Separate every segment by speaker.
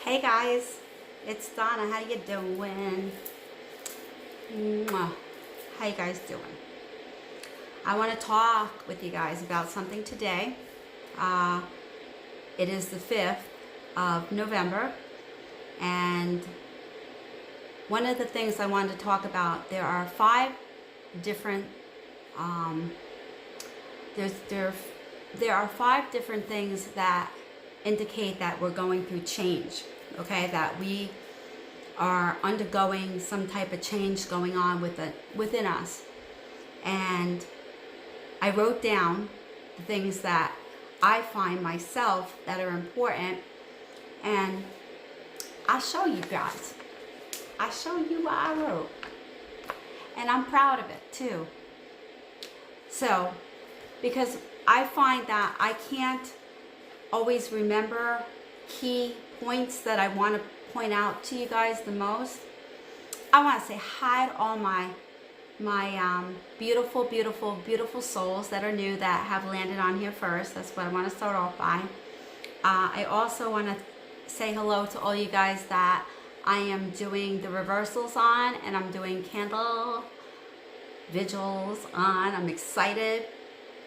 Speaker 1: Hey guys, it's Donna. How you doing? Mwah. How you guys doing? I want to talk with you guys about something today. Uh, it is the 5th of November, and one of the things I wanted to talk about, there are 5 different there are 5 different things that indicate that we're going through change, okay? That we are undergoing some type of change going on within us. And I wrote down the things that I find myself that are important, and I'll show you guys. I'll show you what I wrote. And I'm proud of it too. So, because I find that I can't always remember key points that I want to point out to you guys the most. I want to say hi to all my beautiful, beautiful, beautiful souls that are new, that have landed on here first. That's what I want to start off by. I also want to say hello to all you guys that I am doing the reversals on, and I'm doing candle vigils on. I'm excited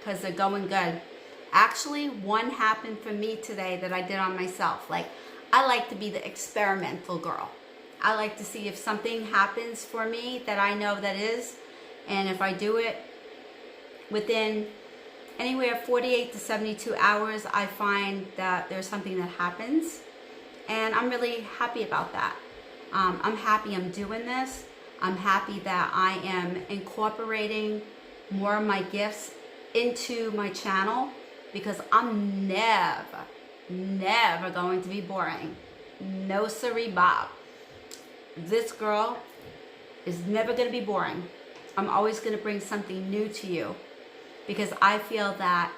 Speaker 1: because they're going good. Actually, one happened for me today that I did on myself. Like, I like to be the experimental girl. I like to see if something happens for me that I know that is, and if I do it within anywhere 48 to 72 hours, I find that there's something that happens, and I'm really happy about that. I'm happy I'm doing this. I'm happy that I am incorporating more of my gifts into my channel, because I'm never going to be boring. No siree, Bob. This girl is never going to be boring. I'm always going to bring something new to you, because I feel that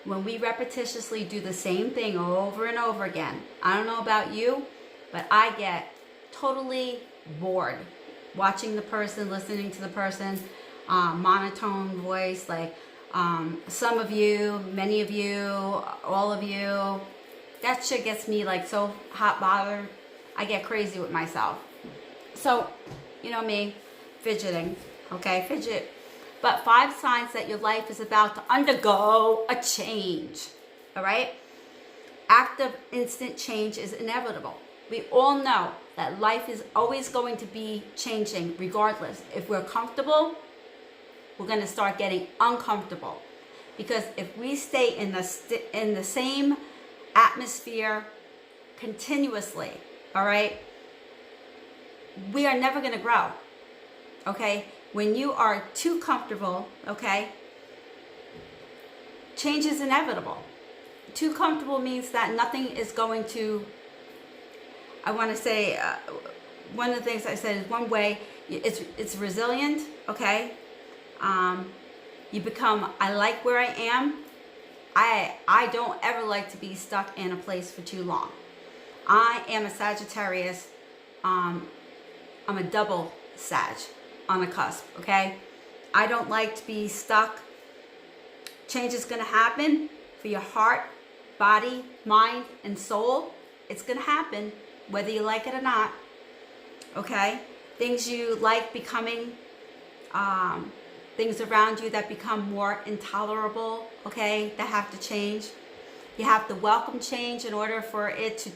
Speaker 1: when we repetitiously do the same thing over and over again, I don't know about you, but I get totally bored watching the person, listening to the person, monotone voice, like some of you, many of you, all of you. That shit gets me like so hot bothered. I get crazy with myself. So, you know me, fidgeting, okay, fidget. But 5 signs that your life is about to undergo a change, all right? Active, instant change is inevitable. We all know that life is always going to be changing regardless. If we're comfortable, we're going to start getting uncomfortable. Because if we stay in the same atmosphere continuously, all right, we are never going to grow, okay? When you are too comfortable, okay, change is inevitable. Too comfortable means that nothing is going to, I want to say, one of the things I said is, one way, it's resilient, okay? You become, I like where I am. I don't ever like to be stuck in a place for too long. I am a Sagittarius. I'm a double Sag on the cusp, okay? I don't like to be stuck. Change is going to happen for your heart, body, mind, and soul. It's going to happen whether you like it or not, okay? Things you like becoming, things around you that become more intolerable, okay, that have to change. You have to welcome change in order for it to,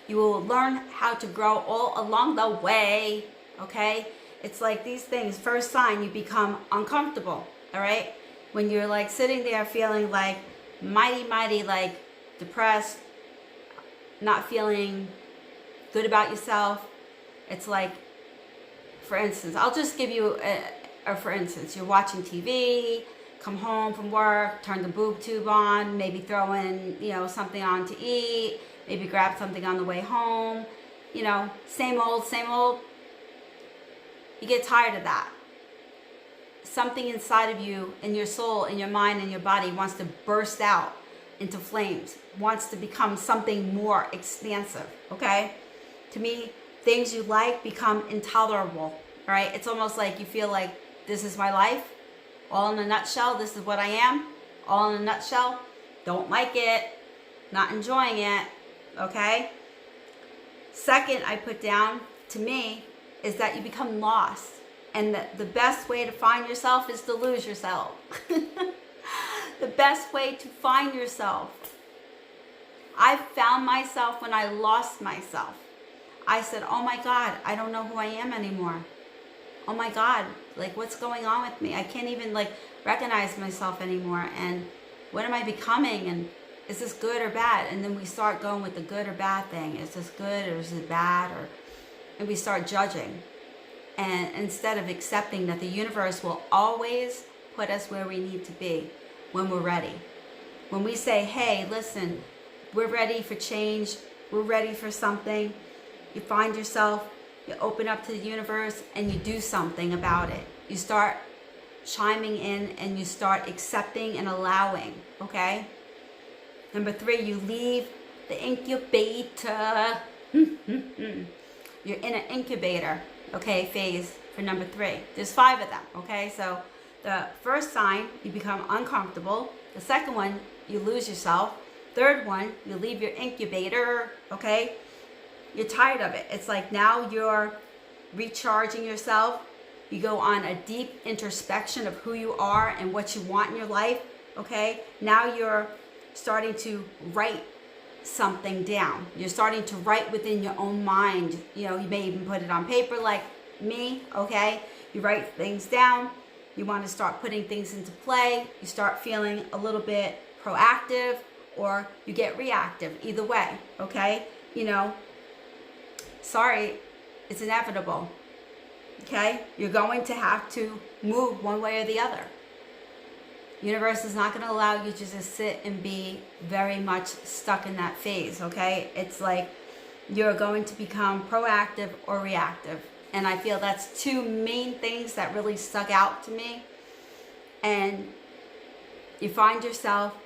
Speaker 1: you will learn how to grow all along the way, okay? It's like these things. First sign, you become uncomfortable, all right? When you're like sitting there feeling like mighty, like depressed, not feeling good about yourself. It's like, for instance, I'll just give you or for instance, you're watching TV, come home from work, turn the boob tube on, maybe throw in, you know, something on to eat, maybe grab something on the way home, you know, same old, same old. You get tired of that. Something inside of you, in your soul, in your mind, in your body wants to burst out into flames, wants to become something more expansive, okay? To me, things you like become intolerable, right? It's almost like you feel like, this is my life, all in a nutshell, this is what I am, all in a nutshell. Don't like it, not enjoying it, okay? Second, I put down, to me, is that you become lost. And the best way to find yourself is to lose yourself. The best way to find yourself. I found myself when I lost myself. I said, oh my God, I don't know who I am anymore. Oh my God, like what's going on with me? I can't even like recognize myself anymore. And what am I becoming? And is this good or bad? And then we start going with the good or bad thing. Is this good or is it bad? And we start judging. And instead of accepting that the universe will always put us where we need to be when we're ready. When we say, hey, listen, we're ready for change. We're ready for something. You find yourself, you open up to the universe and you do something about it. You start chiming in and you start accepting and allowing, okay? Number 3, you leave the incubator. You're in an incubator, okay, phase for number 3. There's 5 of them, okay? So the first sign, you become uncomfortable. The second one, you lose yourself. Third one, you leave your incubator, okay? You're tired of it. It's like now you're recharging yourself. You go on a deep introspection of who you are and what you want in your life, okay? Now you're starting to write something down. You're starting to write within your own mind. You know, you may even put it on paper like me, okay? You write things down. You want to start putting things into play. You start feeling a little bit proactive or you get reactive, either way, okay? You know, sorry, it's inevitable, okay? You're going to have to move one way or the other. Universe is not going to allow you to just sit and be very much stuck in that phase, okay? It's like you're going to become proactive or reactive. And I feel that's 2 main things that really stuck out to me. And you find yourself,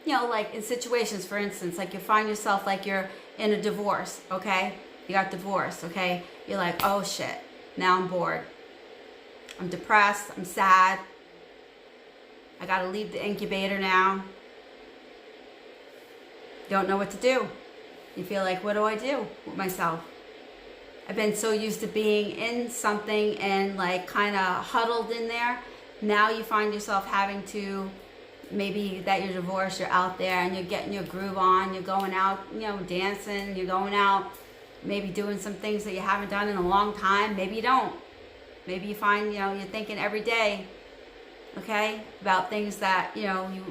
Speaker 1: you know, like in situations, for instance, like you find yourself like you're in a divorce, okay? You got divorced, okay? You're like, oh shit, now I'm bored. I'm depressed, I'm sad. I gotta leave the incubator now. Don't know what to do. You feel like, what do I do with myself? I've been so used to being in something and like kind of huddled in there. Now you find yourself having to, maybe that you're divorced, you're out there and you're getting your groove on, you're going out, you know, dancing, you're going out, maybe doing some things that you haven't done in a long time. Maybe you don't. Maybe you find, you know, you're thinking every day, okay, about things that, you know, you,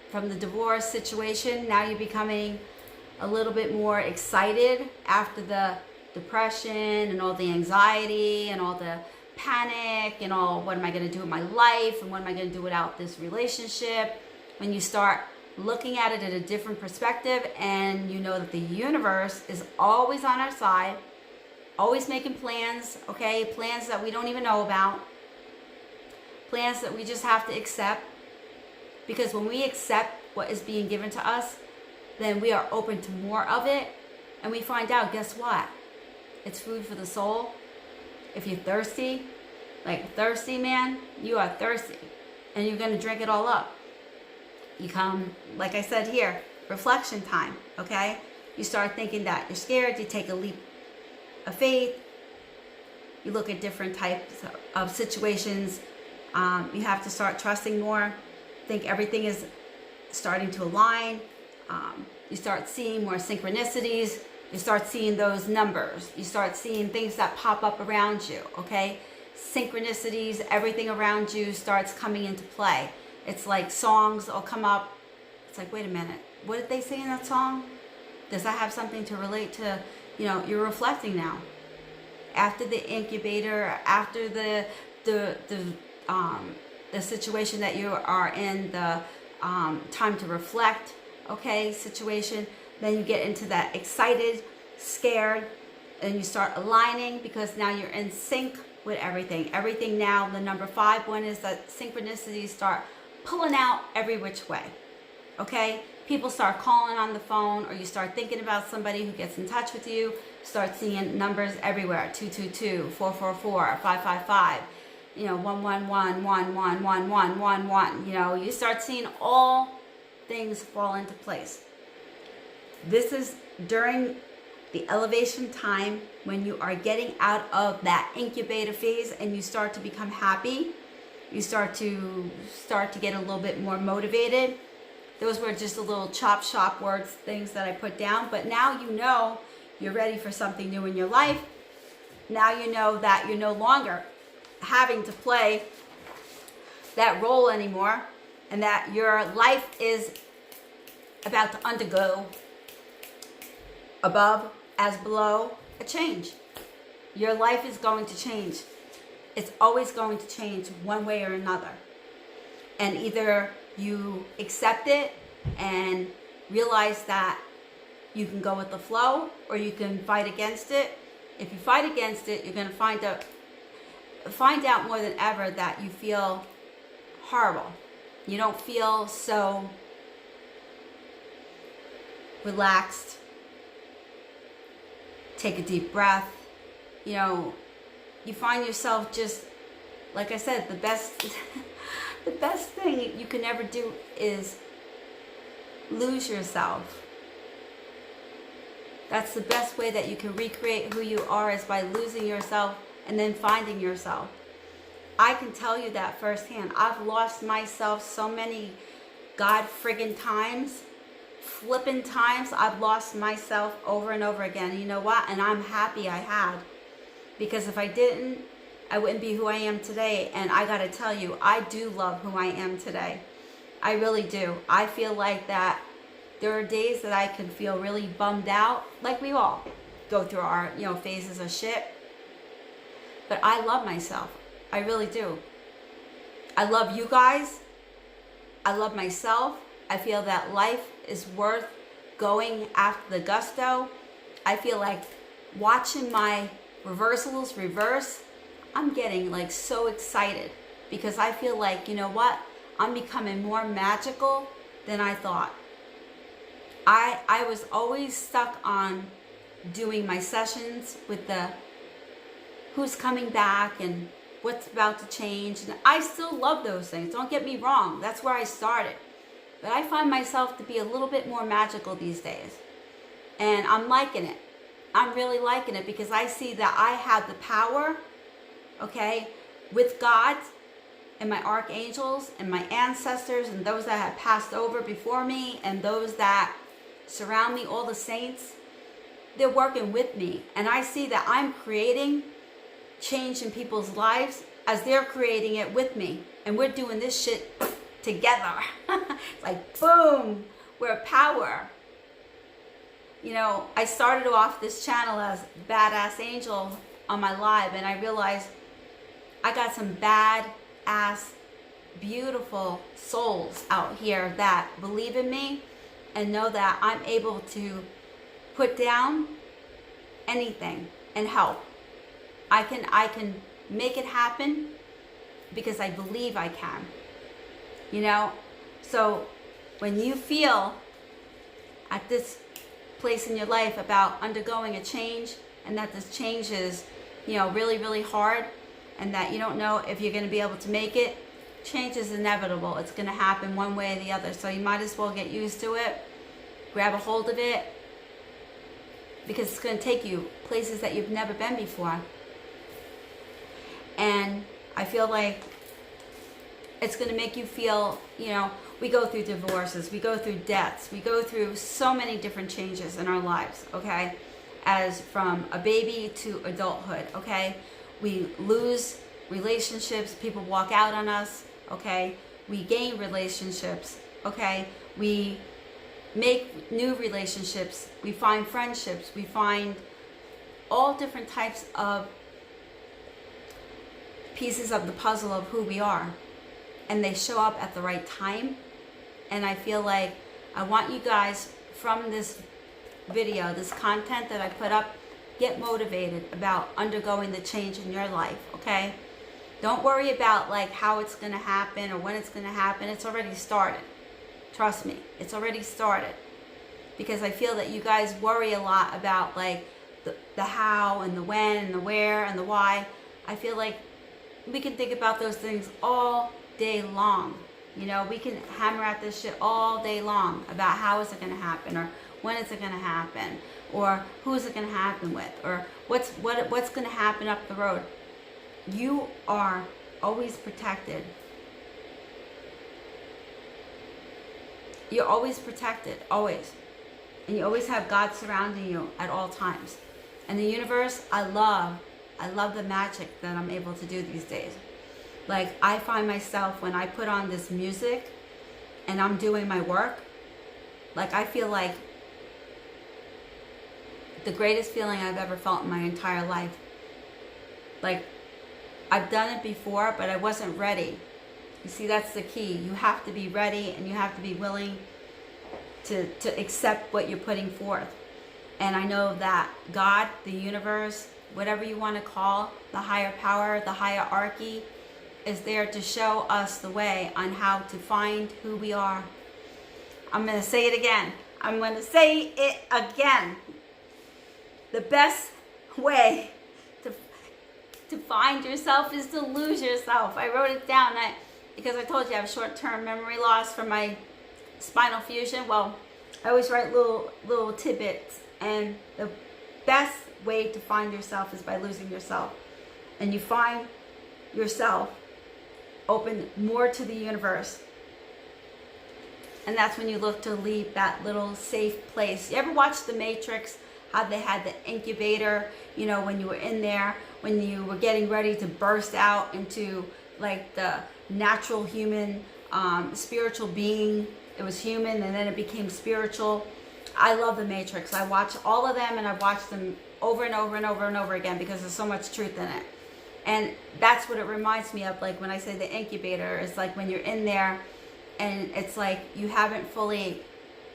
Speaker 1: from the divorce situation, now you're becoming a little bit more excited after the depression and all the anxiety and all the panic and all, what am I going to do with my life and what am I going to do without this relationship? When you start looking at it at a different perspective and you know that the universe is always on our side, always making plans, okay, plans that we don't even know about, plans that we just have to accept, because when we accept what is being given to us, then we are open to more of it, and we find out, guess what? It's food for the soul. If you're thirsty, like thirsty, man, you are thirsty, and you're going to drink it all up. You come, like I said here, reflection time, okay? You start thinking that you're scared, you take a leap of faith, you look at different types of situations. You have to start trusting more. Think everything is starting to align. You start seeing more synchronicities. You start seeing those numbers. You start seeing things that pop up around you, okay? Synchronicities, everything around you starts coming into play. It's like songs will come up. It's like, wait a minute, what did they say in that song? Does that have something to relate to, you know, you're reflecting now. After the incubator, after the situation that you are in, the time to reflect, okay, situation, then you get into that excited, scared, and you start aligning because now you're in sync with everything. Everything now, the number 5 one is that synchronicities start pulling out every which way, okay? People start calling on the phone, or you start thinking about somebody who gets in touch with you, start seeing numbers everywhere, 222, 444, 555, you know, 111, 111, 111, you know, you start seeing all things fall into place. This is during the elevation time when you are getting out of that incubator phase and you start to become happy, you start to get a little bit more motivated. Those were just a little chop shop words, things that I put down. But now you know you're ready for something new in your life. Now you know that you're no longer having to play that role anymore, and that your life is about to undergo, above as below, a change. Your life is going to change. It's always going to change one way or another. And either you accept it and realize that you can go with the flow, or you can fight against it. If you fight against it, you're going to find out more than ever that you feel horrible. You don't feel so relaxed. Take a deep breath. You know, you find yourself just, like I said, the best the best thing you can ever do is lose yourself. That's the best way that you can recreate who you are, is by losing yourself and then finding yourself. I can tell you that firsthand. I've lost myself so many god friggin' times, flippin' times. I've lost myself over and over again. You know what? And I'm happy I had. Because if I didn't, I wouldn't be who I am today. And I gotta tell you, I do love who I am today. I really do. I feel like that there are days that I can feel really bummed out, like we all go through our, phases of shit. But I love myself. I really do. I love you guys. I love myself. I feel that life is worth going after the gusto. I feel like watching my reversals reverse, I'm getting like so excited, because I feel like, you know what? I'm becoming more magical than I thought. I was always stuck on doing my sessions with the who's coming back and what's about to change. And I still love those things. Don't get me wrong. That's where I started. But I find myself to be a little bit more magical these days. And I'm liking it. I'm really liking it, because I see that I have the power, okay, with God and my archangels and my ancestors and those that have passed over before me and those that surround me, all the saints. They're working with me. And I see that I'm creating change in people's lives as they're creating it with me. And we're doing this shit together. Like, boom, we're power. I started off this channel as Badass Angel on my live, and I realized I got some badass, beautiful souls out here that believe in me and know that I'm able to put down anything and help. I can make it happen because I believe I can. So when you feel at this place in your life about undergoing a change, and that this change is, really, really hard, and that you don't know if you're going to be able to make it, change is inevitable. It's going to happen one way or the other. So you might as well get used to it, grab a hold of it, because it's going to take you places that you've never been before. And I feel like it's going to make you feel, we go through divorces, we go through deaths, we go through so many different changes in our lives, okay? As from a baby to adulthood, okay? We lose relationships, people walk out on us, okay? We gain relationships, okay? We make new relationships, we find friendships, we find all different types of pieces of the puzzle of who we are. And they show up at the right time. And I feel like I want you guys, from this video, this content that I put up, get motivated about undergoing the change in your life, okay? Don't worry about like how it's going to happen or when it's going to happen. It's already started. Trust me, it's already started. Because I feel that you guys worry a lot about like the how and the when and the where and the why. I feel like we can think about those things all day long. We can hammer at this shit all day long about how is it going to happen, or when is it going to happen, or who's it going to happen with, or what's going to happen up the road. You are always protected. You're always protected, always. And you always have God surrounding you at all times. And the universe, I love the magic that I'm able to do these days. Like, I find myself, when I put on this music and I'm doing my work, like, I feel like the greatest feeling I've ever felt in my entire life. Like, I've done it before, but I wasn't ready. You see, that's the key. You have to be ready, and you have to be willing to accept what you're putting forth. And I know that God, the universe, whatever you want to call the higher power, the hierarchy, is there to show us the way on how to find who we are. I'm going to say it again. I'm going to say it again. The best way to find yourself is to lose yourself. I wrote it down because I told you I have short-term memory loss from my spinal fusion. Well, I always write little tidbits, and the best way to find yourself is by losing yourself. And you find yourself open more to the universe. And that's when you look to leave that little safe place. You ever watch The Matrix? How they had the incubator, you know, when you were in there, when you were getting ready to burst out into like the natural human, spiritual being. It was human and then it became spiritual. I love The Matrix. I watch all of them, and I've watched them over and over and over and over again because there's so much truth in it. And that's what it reminds me of. Like when I say the incubator, it's like when you're in there and it's like you haven't fully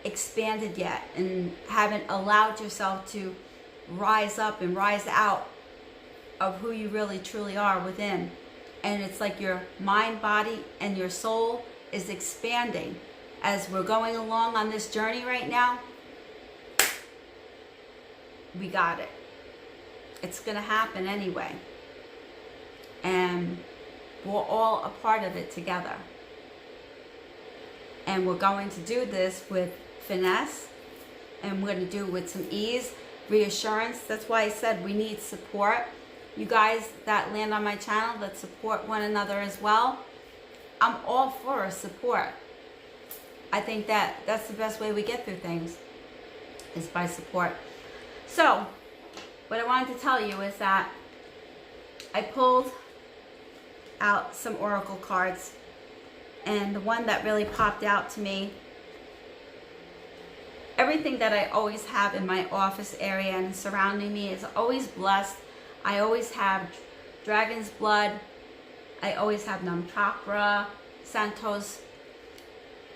Speaker 1: expanded yet and haven't allowed yourself to rise up and rise out of who you really truly are within. And it's like your mind, body, and your soul is expanding as we're going along on this journey right now. We got it. It's gonna happen anyway, and we're all a part of it together. And we're going to do this with finesse, and we're going to do it with some ease, reassurance. That's why I said we need support. You guys that land on my channel that support one another as well, I'm all for support. I think that that's the best way we get through things, is by support. So what I wanted to tell you is that I pulled out some oracle cards, and the one that really popped out to me, everything that I always have in my office area and surrounding me is always blessed. I always have dragon's blood. I always have Namchakra, Santos,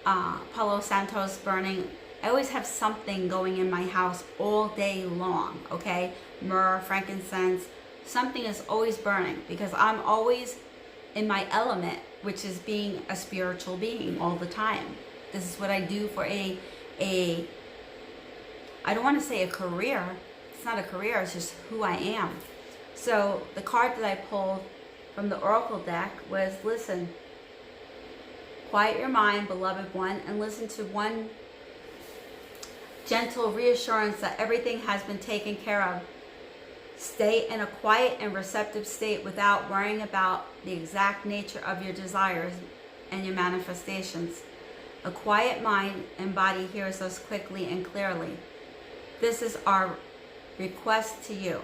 Speaker 1: Palo Santos burning. I always have something going in my house all day long, okay? Myrrh, frankincense, something is always burning because I'm always in my element, which is being a spiritual being all the time. This is what I do for a I don't want to say a career. It's not a career, it's just who I am. So the card that I pulled from the oracle deck was, listen, quiet your mind, beloved one, and listen to one gentle reassurance that everything has been taken care of. Stay in a quiet and receptive state without worrying about the exact nature of your desires and your manifestations. A quiet mind and body hears us quickly and clearly. This is our request to you.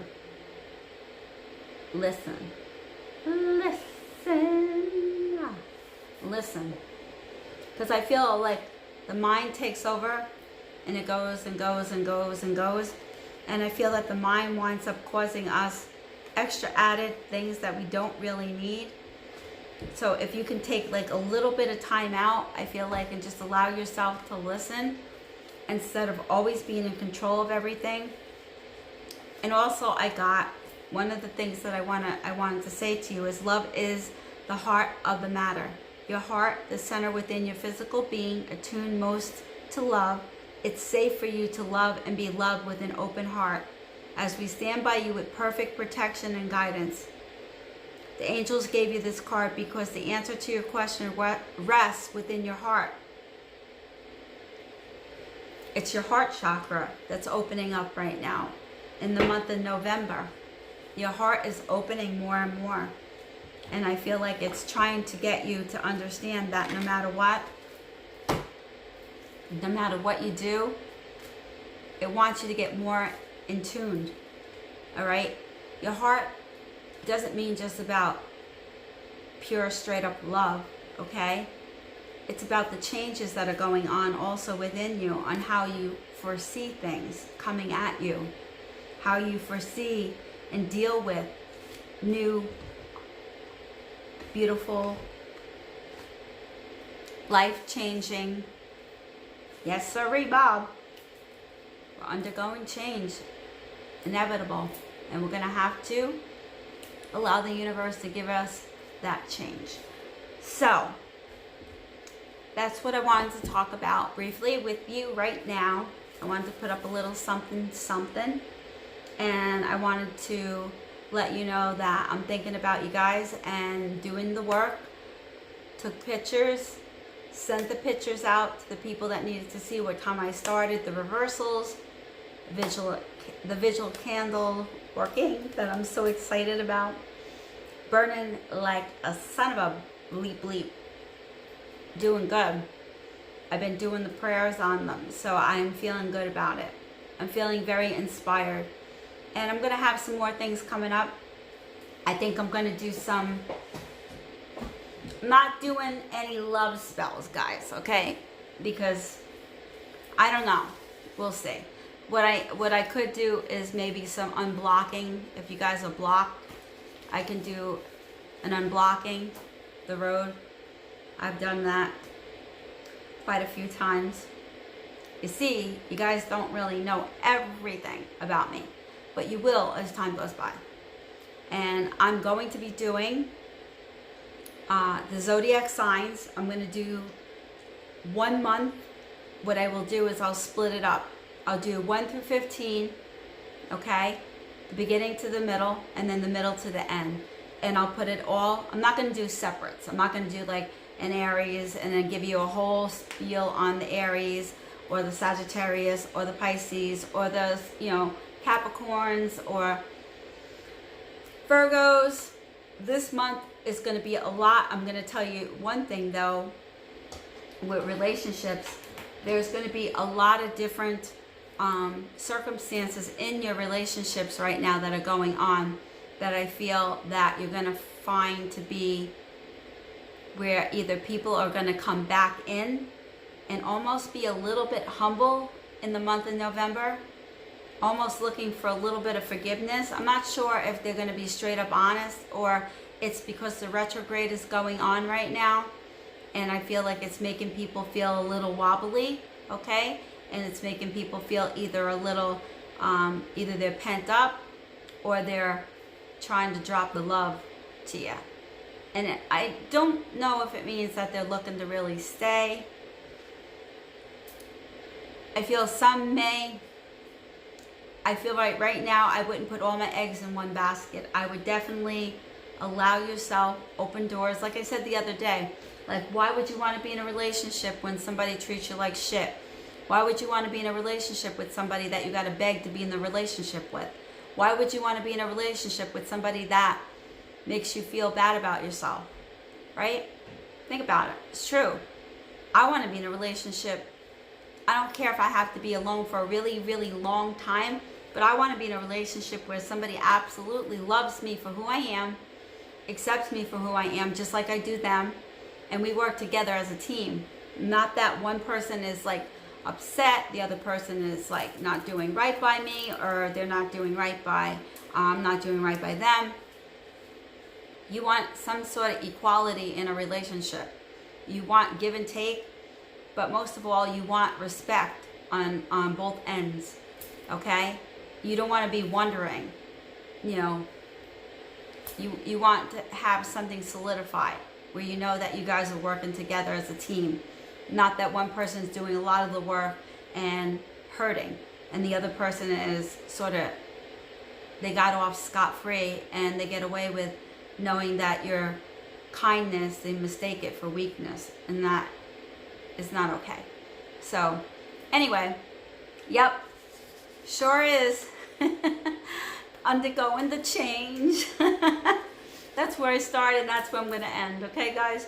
Speaker 1: Listen. Listen. Listen. Because I feel like the mind takes over and it goes and goes and goes and goes. And I feel that the mind winds up causing us extra added things that we don't really need. So if you can take like a little bit of time out, I feel like, and just allow yourself to listen instead of always being in control of everything. And also I got one of the things that I wanted to say to you is love is the heart of the matter. Your heart, the center within your physical being, attuned most to love. It's safe for you to love and be loved with an open heart as we stand by you with perfect protection and guidance. The angels gave you this card because the answer to your question rests within your heart. It's your heart chakra that's opening up right now in the month of November. Your heart is opening more and more. And I feel like it's trying to get you to understand that no matter what you do, it wants you to get more in tune. All right? Your heart doesn't mean just about pure, straight up love, okay? It's about the changes that are going on also within you on how you foresee things coming at you, how you foresee and deal with new, beautiful, life-changing, yes sirree, Bob, we're undergoing change, inevitable, and we're going to have to allow the universe to give us that change. So that's what I wanted to talk about briefly with you right now. I wanted to put up a little something, and I wanted to let you know that I'm thinking about you guys and doing the work. Took pictures, sent the pictures out to the people that needed to see what time I started the reversals, the visual candle working that I'm so excited about, burning like a son of a bleep bleep, doing good. I've been doing the prayers on them, so I'm feeling good about it. I'm feeling very inspired, and I'm going to have some more things coming up. I think I'm going to do some, not doing any love spells, guys, okay? Because I don't know. We'll see. What I could do is maybe some unblocking. If you guys are blocked, I can do an unblocking the road. I've done that quite a few times. You see, you guys don't really know everything about me, but you will as time goes by. And I'm going to be doing the zodiac signs. I'm going to do 1 month. What I will do is I'll split it up. I'll do 1 through 15, okay? The beginning to the middle, and then the middle to the end. And I'll put it all, I'm not going to do separates. I'm not going to do like an Aries and then give you a whole spiel on the Aries or the Sagittarius or the Pisces or the, Capricorns or Virgos. This month is going to be a lot. I'm going to tell you one thing though, with relationships, there's going to be a lot of different circumstances in your relationships right now that are going on that I feel that you're going to find to be where either people are going to come back in and almost be a little bit humble in the month of November, almost looking for a little bit of forgiveness. I'm not sure if they're going to be straight up honest or it's because the retrograde is going on right now and I feel like it's making people feel a little wobbly, okay? And it's making people feel either a little, either they're pent up or they're trying to drop the love to you. And I don't know if it means that they're looking to really stay. I feel some may. I feel right now I wouldn't put all my eggs in one basket. I would definitely allow yourself open doors. Like I said the other day, like why would you want to be in a relationship when somebody treats you like shit? Why would you want to be in a relationship with somebody that you got to beg to be in the relationship with? Why would you want to be in a relationship with somebody that makes you feel bad about yourself? Right? Think about it. It's true. I want to be in a relationship. I don't care if I have to be alone for a really, really long time, but I want to be in a relationship where somebody absolutely loves me for who I am, accepts me for who I am, just like I do them, and we work together as a team. Not that one person is like upset, the other person is like not doing right by me, or they're not doing right by, not doing right by them. You want some sort of equality in a relationship. You want give and take, but most of all, you want respect on both ends, okay? You don't want to be wondering, you want to have something solidified where you know that you guys are working together as a team. Not that one person's doing a lot of the work and hurting, and the other person is sort of, they got off scot-free and they get away with knowing that your kindness, they mistake it for weakness, and that is not okay. So anyway, Yep, sure is. Undergoing the change. That's where I started, and that's where I'm going to end. Okay, guys?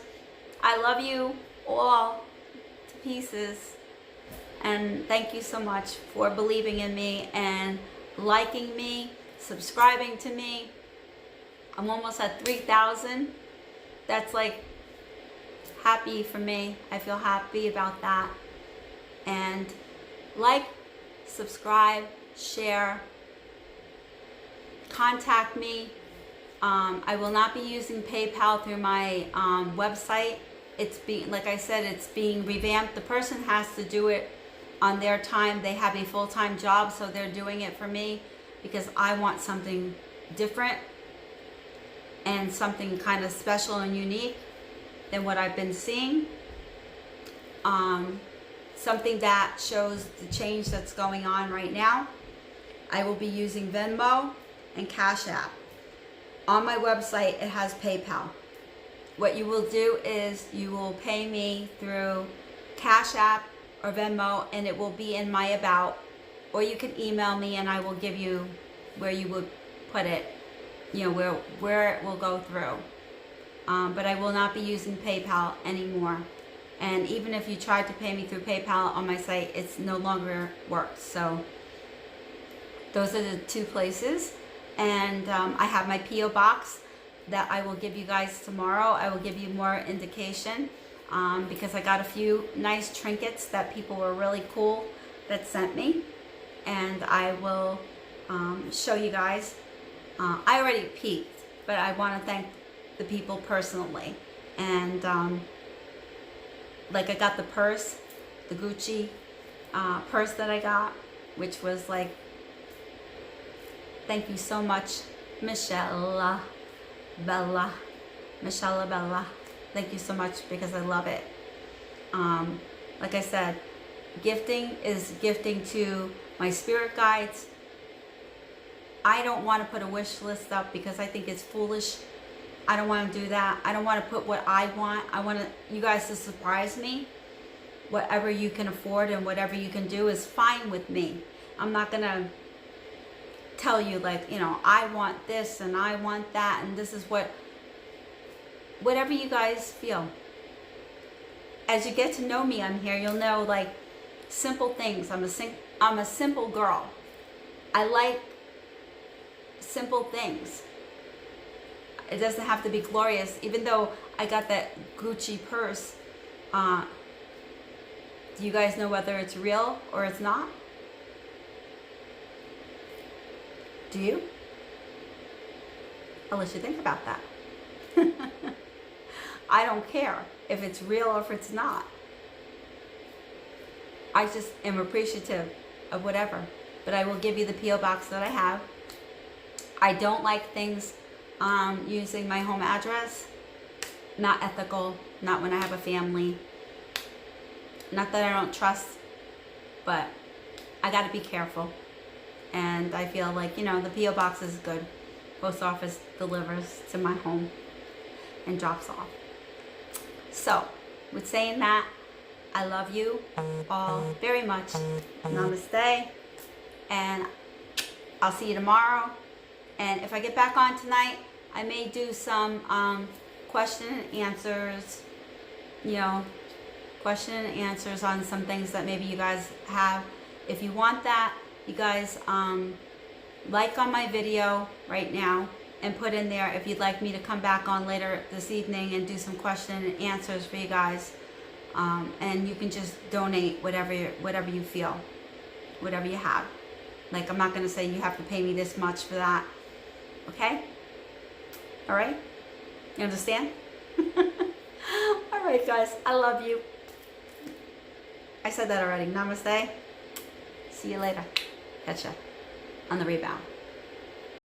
Speaker 1: I love you all to pieces. And thank you so much for believing in me and liking me, subscribing to me. I'm almost at 3,000. That's like happy for me. I feel happy about that. And like, subscribe, share, contact me. I will not be using PayPal through my website. It's being, like I said, it's being revamped. The person has to do it on their time. They have a full-time job, so they're doing it for me because I want something different and something kind of special and unique than what I've been seeing. Something that shows the change that's going on right now. I will be using Venmo and Cash App. On my website, it has PayPal. What you will do is you will pay me through Cash App or Venmo, and it will be in my About, or you can email me and I will give you where you would put it, you know, where it will go through. But I will not be using PayPal anymore. And even if you tried to pay me through PayPal on my site, it's no longer works. So those are the two places. And I have my P.O. box that I will give you guys tomorrow. I will give you more indication because I got a few nice trinkets that people were really cool that sent me. And I will show you guys. I already peeked, but I want to thank the people personally. And like I got the purse, the Gucci purse that I got, which was like, thank you so much, Michelle Bella. Thank you so much because I love it. Like I said, gifting is gifting to my spirit guides. I don't want to put a wish list up because I think it's foolish. I don't want to do that. I don't want to put what I want. I want you guys to surprise me. Whatever you can afford and whatever you can do is fine with me. I'm not going to tell you like, you know, I want this and I want that and this is whatever you guys feel. As you get to know me on here, you'll know like simple things. I'm a simple girl. I like simple things. It doesn't have to be glorious. Even though I got that Gucci purse, do you guys know whether it's real or it's not? Do you? I'll let you think about that. I don't care if it's real or if it's not. I just am appreciative of whatever. But I will give you the P.O. box that I have. I don't like things using my home address. Not ethical. Not when I have a family. Not that I don't trust, but I got to be careful. And I feel like, you know, the P.O. box is good. Post office delivers to my home and drops off. So, with saying that, I love you all very much. Namaste. And I'll see you tomorrow. And if I get back on tonight, I may do some question and answers, you know, question and answers on some things that maybe you guys have. If you want that, you guys like on my video right now and put in there if you'd like me to come back on later this evening and do some question and answers for you guys. And you can just donate whatever you feel, whatever you have. Like, I'm not going to say you have to pay me this much for that. Okay? All right? You understand? All right, guys. I love you. I said that already. Namaste. See you later. Catch ya on the rebound.